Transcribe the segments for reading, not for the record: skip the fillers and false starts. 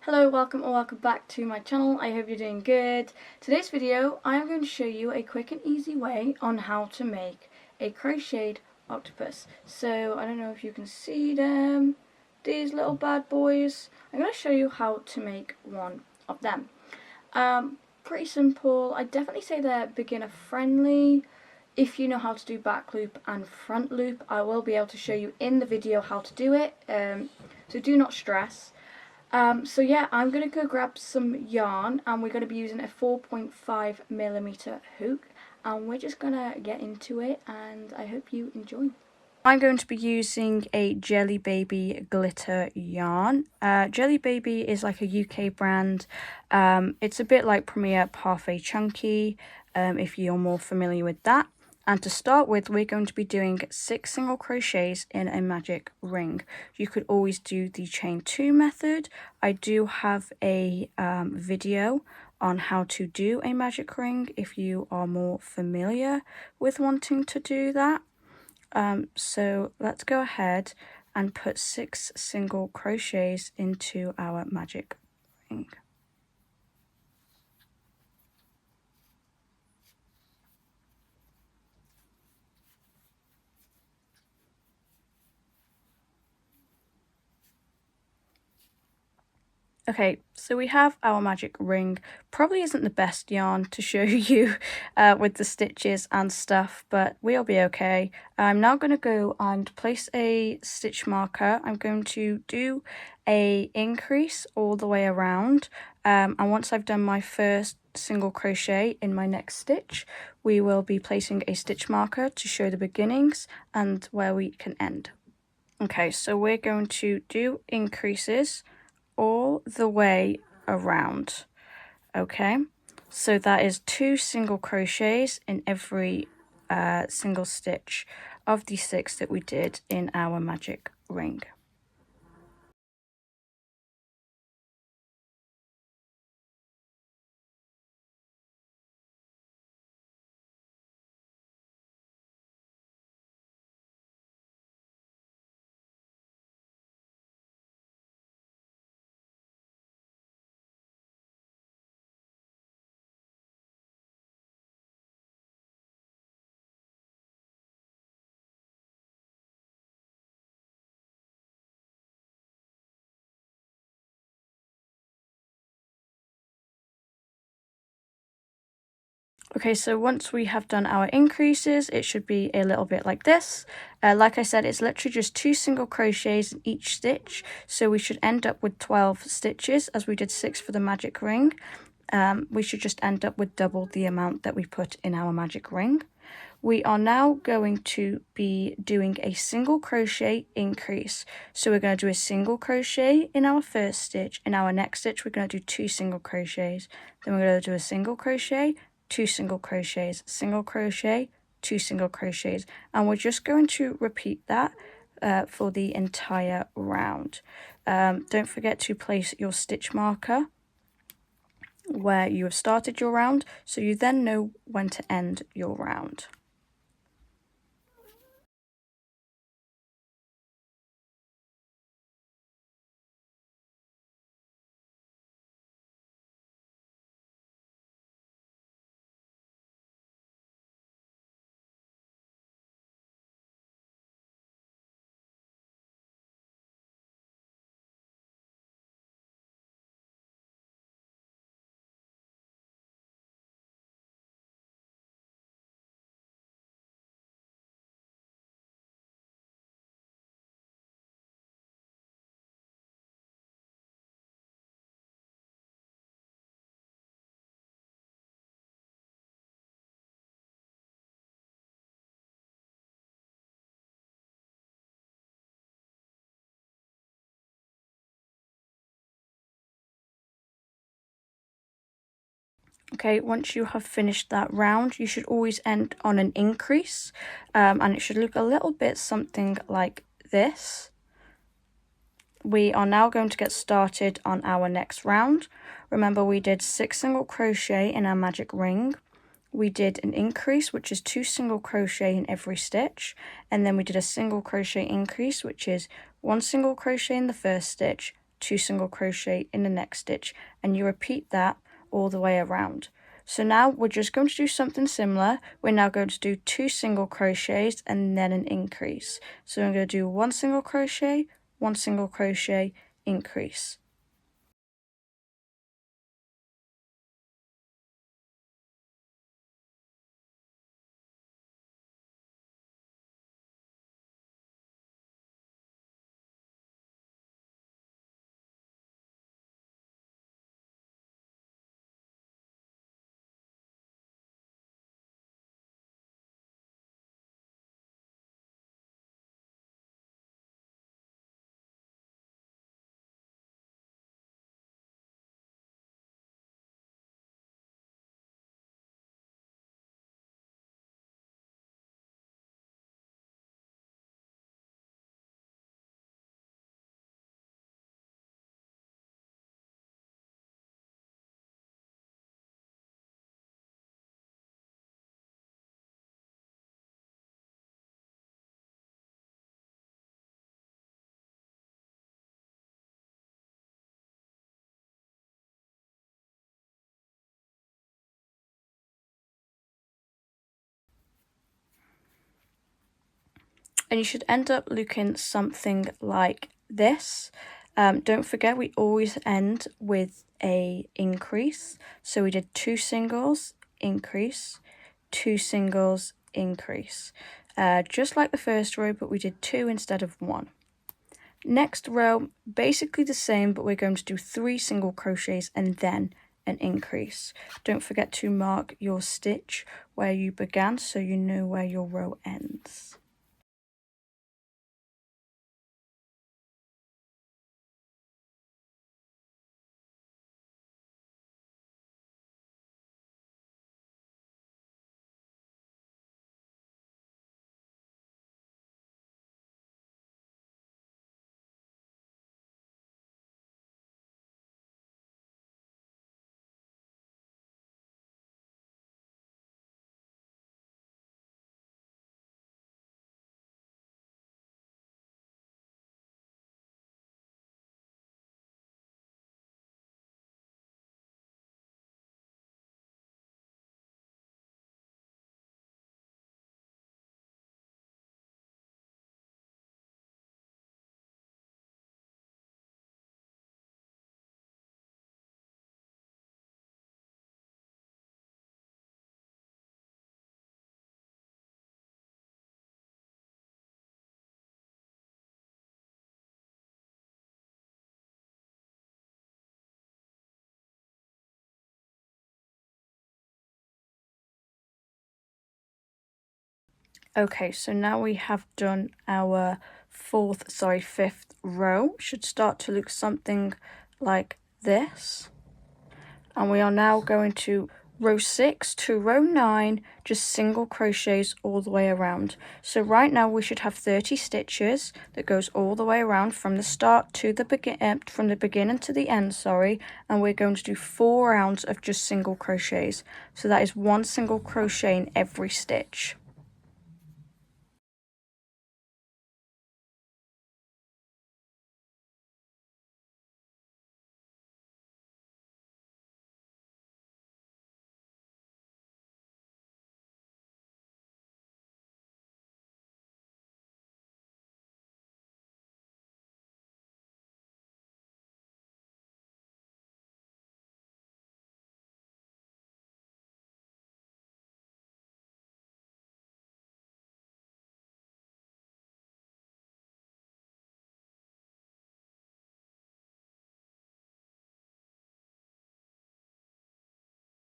Hello, welcome or welcome back to my channel. I hope you're doing good. Today's video I am going to show you a quick and easy way on how to make a crocheted octopus. So I don't know if you can see them, these little bad boys. I'm going to show you how to make one of them. Pretty simple. I definitely say they're beginner friendly. If you know how to do back loop and front loop, I will be able to show you in the video how to do it, so do not stress. So yeah, I'm going to go grab some yarn and we're going to be using a 4.5mm hook and we're just going to get into it and I hope you enjoy. I'm going to be using a Jelly Baby glitter yarn. Jelly Baby is like a UK brand. It's a bit like Premier Parfait Chunky, if you're more familiar with that. And to start with, we're going to be doing 6 single crochets in a magic ring. You could always do the chain 2 method. I do have a video on how to do a magic ring if you are more familiar with wanting to do that. So let's go ahead and put 6 single crochets into our magic ring. Okay, so we have our magic ring. Probably isn't the best yarn to show you with the stitches and stuff, but we'll be okay. I'm now going to go and place a stitch marker. I'm going to do a increase all the way around, and once I've done my first single crochet in my next stitch, we will be placing a stitch marker to show the beginnings and where we can end. Okay, so we're going to do increases all the way around. Okay, so that is 2 single crochets in every single stitch of the 6 that we did in our magic ring. Okay, so once we have done our increases, it should be a little bit like this. Like I said, it's literally just 2 single crochets in each stitch, so we should end up with 12 stitches as we did 6 for the magic ring. We should just end up with double the amount that we put in our magic ring. We are now going to be doing a single crochet increase. So we're going to do a single crochet in our first stitch. In our next stitch, we're going to do 2 single crochets. Then we're going to do a single crochet, 2 single crochets, single crochet, 2 single crochets. And we're just going to repeat that for the entire round. Don't forget to place your stitch marker where you have started your round, so you then know when to end your round. Okay, once you have finished that round, you should always end on an increase, and it should look a little bit something like this. We are now going to get started on our next round. Remember, we did 6 single crochet in our magic ring. We did an increase, which is 2 single crochet in every stitch, and then we did a single crochet increase, which is 1 single crochet in the first stitch, 2 single crochet in the next stitch, and you repeat that all the way around. So now we're just going to do something similar. We're now going to do 2 single crochets and then an increase. So I'm going to do 1 single crochet, 1 single crochet, increase. And you should end up looking something like this. Don't forget, we always end with a increase. So we did 2 singles, increase, 2 singles, increase. Just like the first row, but we did 2 instead of 1. Next row, basically the same, but we're going to do 3 single crochets and then an increase. Don't forget to mark your stitch where you began so you know where your row ends. Okay, so now we have done our fifth row. Should start to look something like this. And we are now going to row 6 to row 9, just single crochets all the way around. So right now we should have 30 stitches that goes all the way around from the start to the from the beginning to the end, and we're going to do 4 rounds of just single crochets. So that is 1 single crochet in every stitch.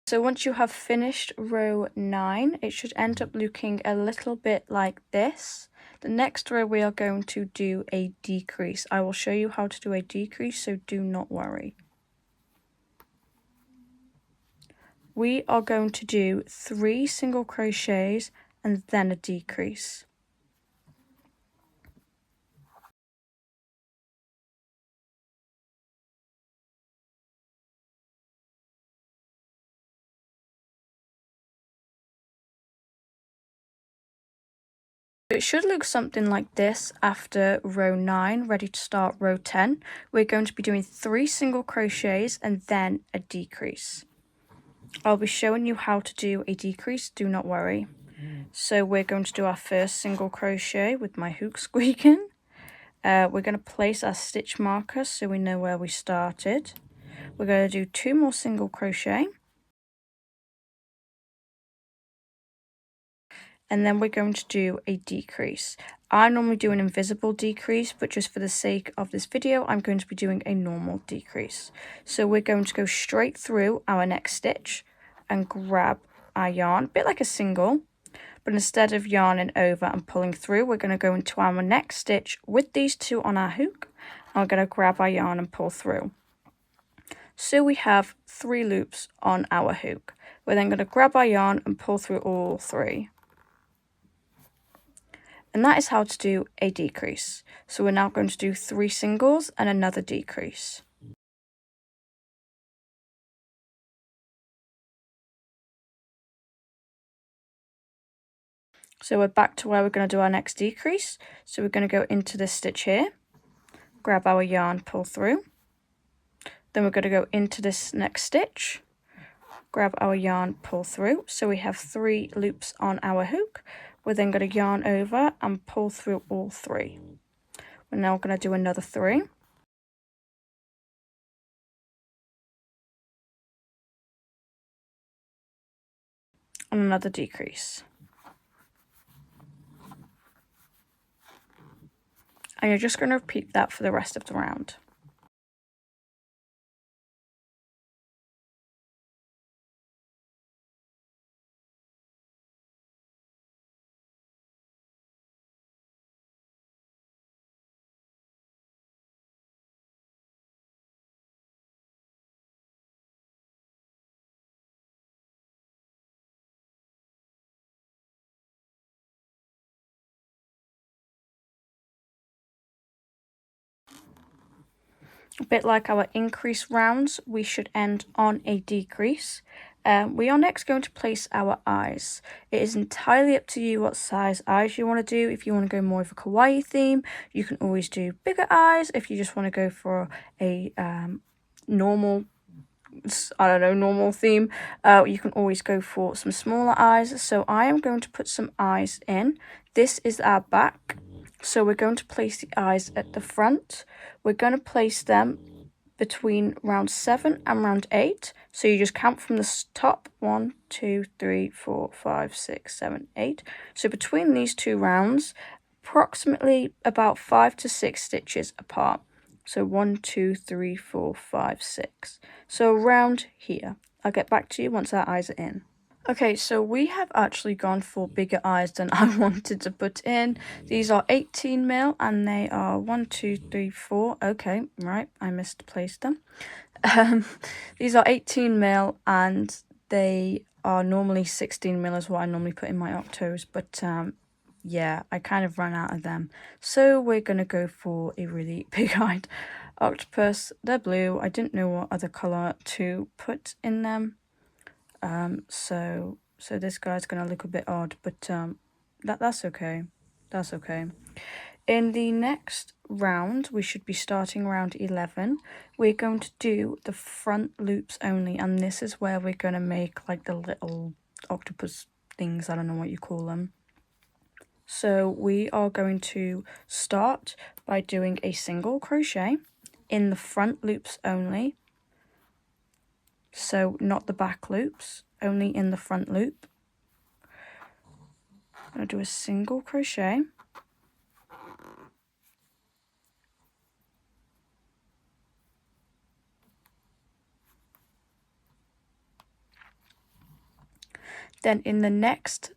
So once you have finished row 9, it should end up looking a little bit like this. The next row we are going to do a decrease. I will show you how to do a decrease, so do not worry. We are going to do 3 single crochets and then a decrease. It should look something like this after row 9, ready to start row 10. We're going to be doing 3 single crochets and then a decrease. I'll be showing you how to do a decrease, do not worry. So we're going to do our first single crochet with my hook squeaking. We're going to place our stitch marker so we know where we started. We're going to do 2 more single crochet. And then we're going to do a decrease. I normally do an invisible decrease, but just for the sake of this video, I'm going to be doing a normal decrease. So we're going to go straight through our next stitch and grab our yarn, a bit like a single, but instead of yarning over and pulling through, we're going to go into our next stitch with these 2 on our hook, and we're going to grab our yarn and pull through. So we have 3 loops on our hook. We're then going to grab our yarn and pull through all 3. And that is how to do a decrease. So we're now going to do 3 singles and another decrease. So we're back to where we're going to do our next decrease. So we're going to go into this stitch here, grab our yarn, pull through. Then we're going to go into this next stitch, grab our yarn, pull through. So we have 3 loops on our hook. We're then going to yarn over and pull through all 3. We're now going to do another 3. And another decrease. And you're just going to repeat that for the rest of the round. A bit like our increase rounds, we should end on a decrease. We are next going to place our eyes. It is entirely up to you what size eyes you want to do. If you want to go more of a kawaii theme, you can always do bigger eyes. If you just want to go for a normal theme, you can always go for some smaller eyes. So I am going to put some eyes in. This is our back. So we're going to place the eyes at the front. We're going to place them between round 7 and round 8. So you just count from the top, 1, 2, 3, 4, 5, 6, 7, 8. So between these 2 rounds, approximately about 5 to 6 stitches apart. So 1, 2, 3, 4, 5, 6. So around here. I'll get back to you once our eyes are in. Okay, so we have actually gone for bigger eyes than I wanted to put in. These are 18 mil and they are 1, 2, 3, 4. Okay, right, I misplaced them. These are 18 mil and they are normally 16 mil is what I normally put in my octos, but yeah, I kind of ran out of them. So we're going to go for a really big-eyed octopus. They're blue. I didn't know what other colour to put in them. So this guy's going to look a bit odd, but that's okay. That's okay. In the next round, we should be starting round 11. We're going to do the front loops only, and this is where we're going to make like the little octopus things. I don't know what you call them. So we are going to start by doing a single crochet in the front loops only. So not the back loops, only in the front loop. I'm going to do a single crochet. Then in the next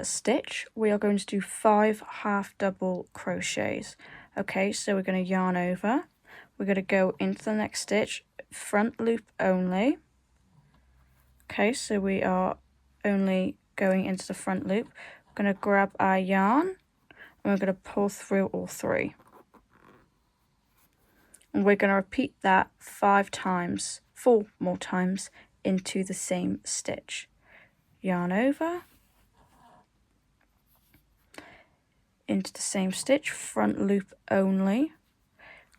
stitch, we are going to do 5 half double crochets. Okay, so we're going to yarn over. We're going to go into the next stitch, front loop only. Okay, so we are only going into the front loop. We're going to grab our yarn and we're going to pull through all 3. And we're going to repeat that 4 more times into the same stitch. Yarn over, into the same stitch, front loop only,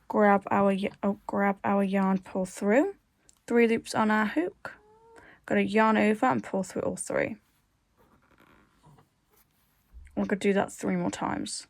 grab our yarn, pull through, 3 loops on our hook, got to yarn over and pull through all 3. We're going to do that 3 more times.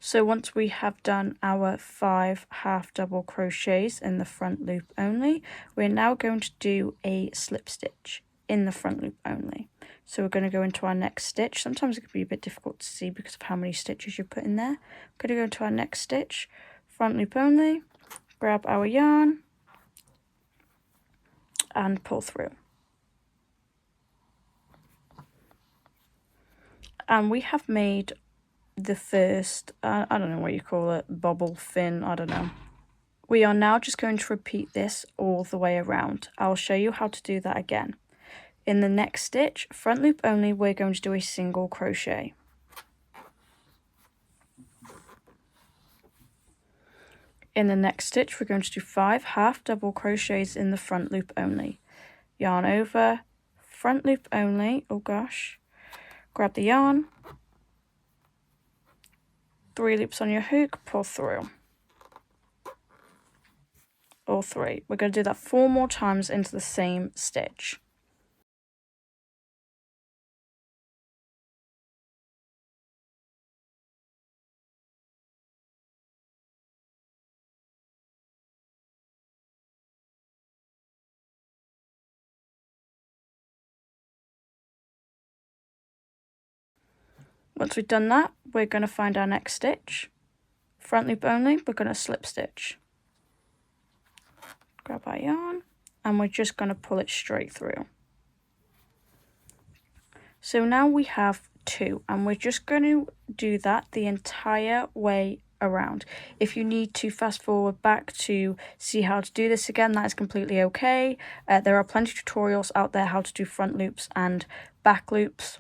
So once we have done our 5 half double crochets in the front loop only, we're now going to do a slip stitch in the front loop only. So we're going to go into our next stitch. Sometimes it can be a bit difficult to see because of how many stitches you put in there. We're going to go into our next stitch, front loop only, grab our yarn and pull through. And we have made the first, I don't know what you call it, bobble fin, I don't know. We are now just going to repeat this all the way around. I'll show you how to do that again. In the next stitch, front loop only, we're going to do a single crochet. In the next stitch, we're going to do 5 half double crochets in the front loop only. Yarn over, front loop only, oh gosh, grab the yarn, 3 loops on your hook, pull through. All 3. We're going to do that 4 more times into the same stitch. Once we've done that, we're going to find our next stitch. Front loop only, we're going to slip stitch. Grab our yarn, and we're just going to pull it straight through. So now we have 2, and we're just going to do that the entire way around. If you need to fast forward back to see how to do this again, that is completely okay. There are plenty of tutorials out there how to do front loops and back loops,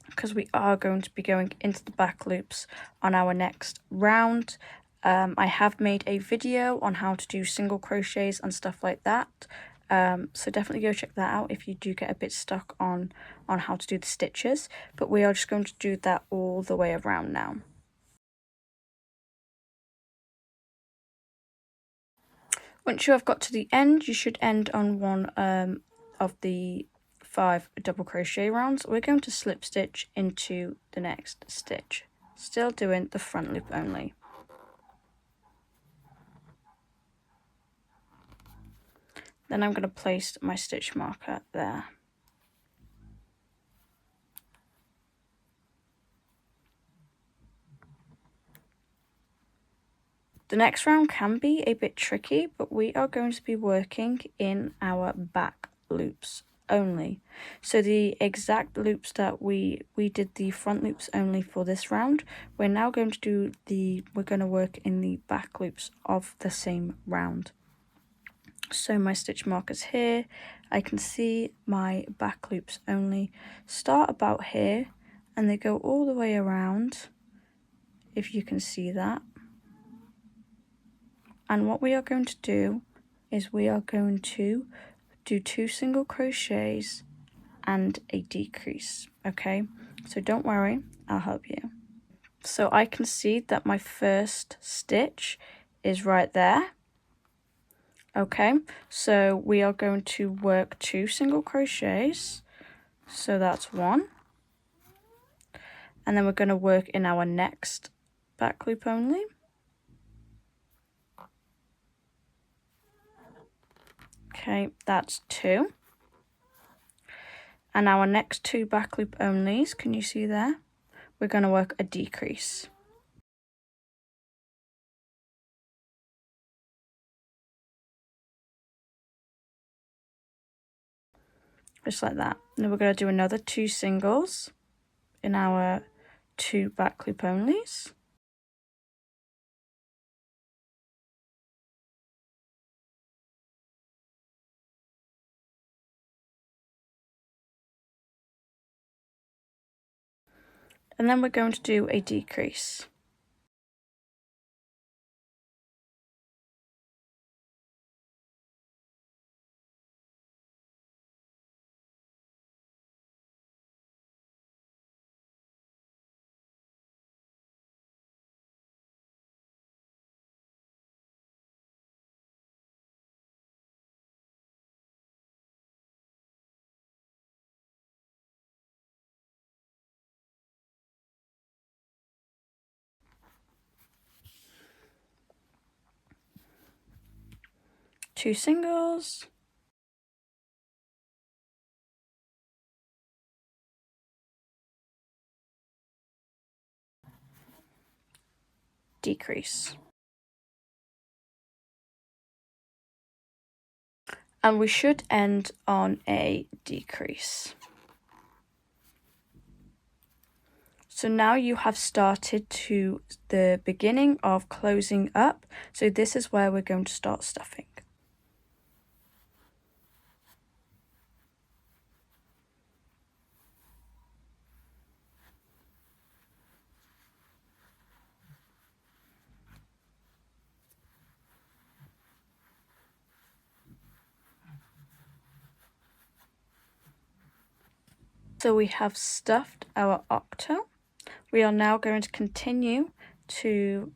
because we are going to be going into the back loops on our next round. I have made a video on how to do single crochets and stuff like that, so definitely go check that out if you do get a bit stuck on how to do the stitches, but we are just going to do that all the way around now. Once you have got to the end, you should end on one of the 5 double crochet rounds. We're going to slip stitch into the next stitch, still doing the front loop only. Then I'm going to place my stitch marker there. The next round can be a bit tricky, but we are going to be working in our back loops only. So the exact loops that we did the front loops only for this round, we're now going to do we're going to work in the back loops of the same round. So my stitch markers here, I can see my back loops only start about here and they go all the way around, if you can see that. And what we are going to do is we are going to do 2 single crochets and a decrease, okay? So don't worry, I'll help you. So I can see that my first stitch is right there. Okay, so we are going to work 2 single crochets, so that's 1, and then we're going to work in our next back loop only. Okay, that's 2, and our next 2 back loop onlys, can you see there? We're going to work a decrease. Just like that. And then we're going to do another 2 singles in our 2 back loop onlys. and then we're going to do a decrease. Two singles, decrease, and we should end on a decrease. So now you have started to the beginning of closing up, so this is where we're going to start stuffing. So we have stuffed our octo. We are now going to continue to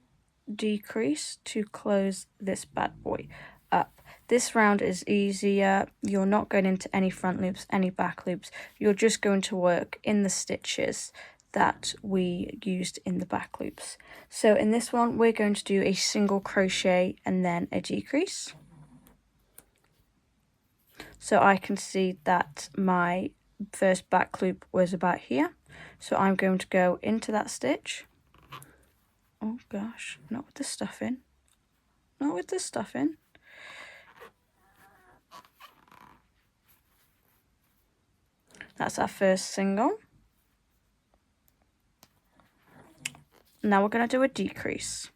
decrease to close this bad boy up. This round is easier. You're not going into any front loops, any back loops. You're just going to work in the stitches that we used in the back loops. So in this one, we're going to do a single crochet and then a decrease. So I can see that my first back loop was about here. So I'm going to go into that stitch. Oh gosh, not with the stuffing. Not with the stuffing. That's our first single. Now we're going to do a decrease.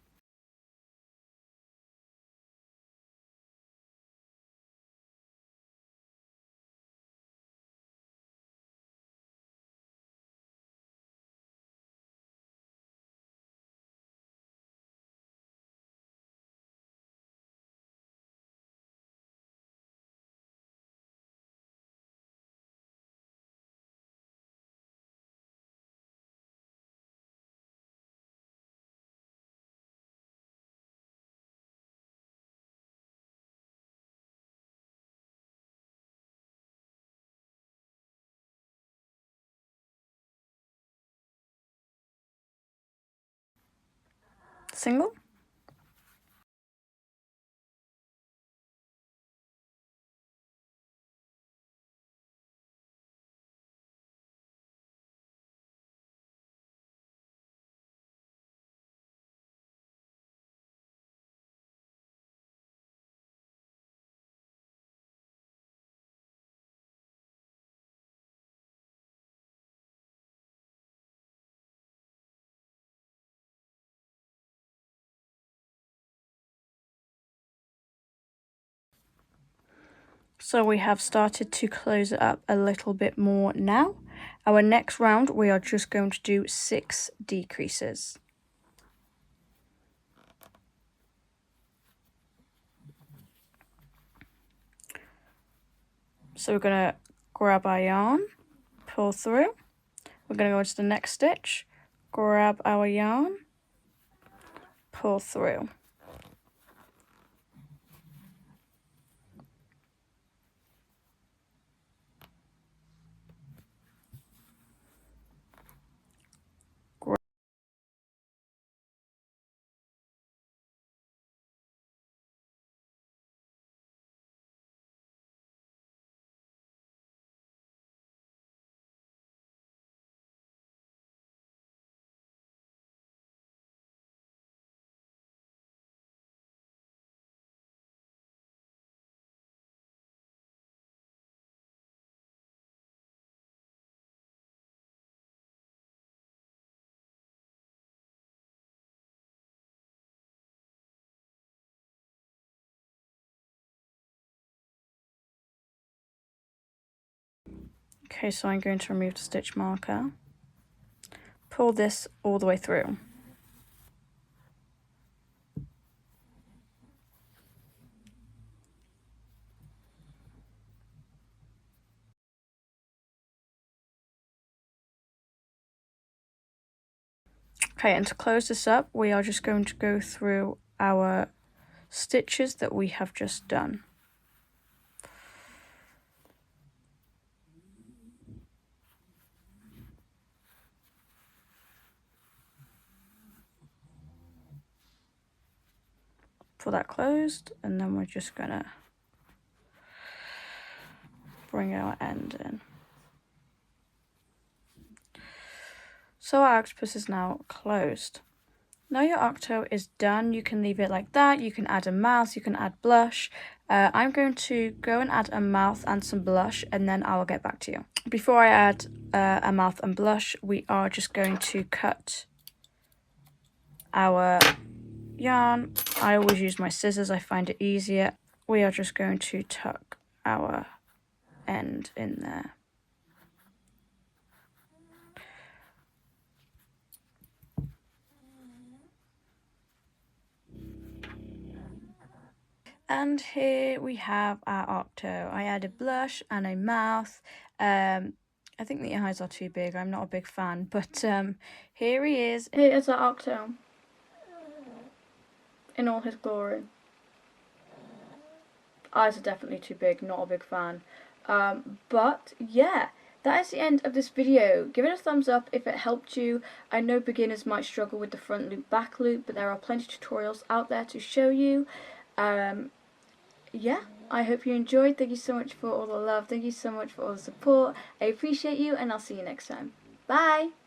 Single. So we have started to close it up a little bit more now. Our next round, we are just going to do 6 decreases. So we're going to grab our yarn, pull through. We're going to go into the next stitch, grab our yarn, pull through. Okay, so I'm going to remove the stitch marker, pull this all the way through. Okay, and to close this up, we are just going to go through our stitches that we have just done. Pull that closed, and then we're just gonna bring our end in. So our octopus is now closed. Now your octo is done. You can leave it like that. You can add a mouth, you can add blush. I'm going to go and add a mouth and some blush, and then I will get back to you. Before I add a mouth and blush, we are just going to cut our yarn. I always use my scissors, I find it easier. We are just going to tuck our end in there. And here we have our octo. I added blush and a mouth. I think the eyes are too big. I'm not a big fan, but here he is. Here is our octo in all his glory. Eyes are definitely too big, not a big fan. But yeah, that is the end of this video. Give it a thumbs up if it helped you. I know beginners might struggle with the front loop, back loop, but there are plenty of tutorials out there to show you. Yeah, I hope you enjoyed. Thank you so much for all the love. Thank you so much for all the support. I appreciate you, and I'll see you next time. Bye!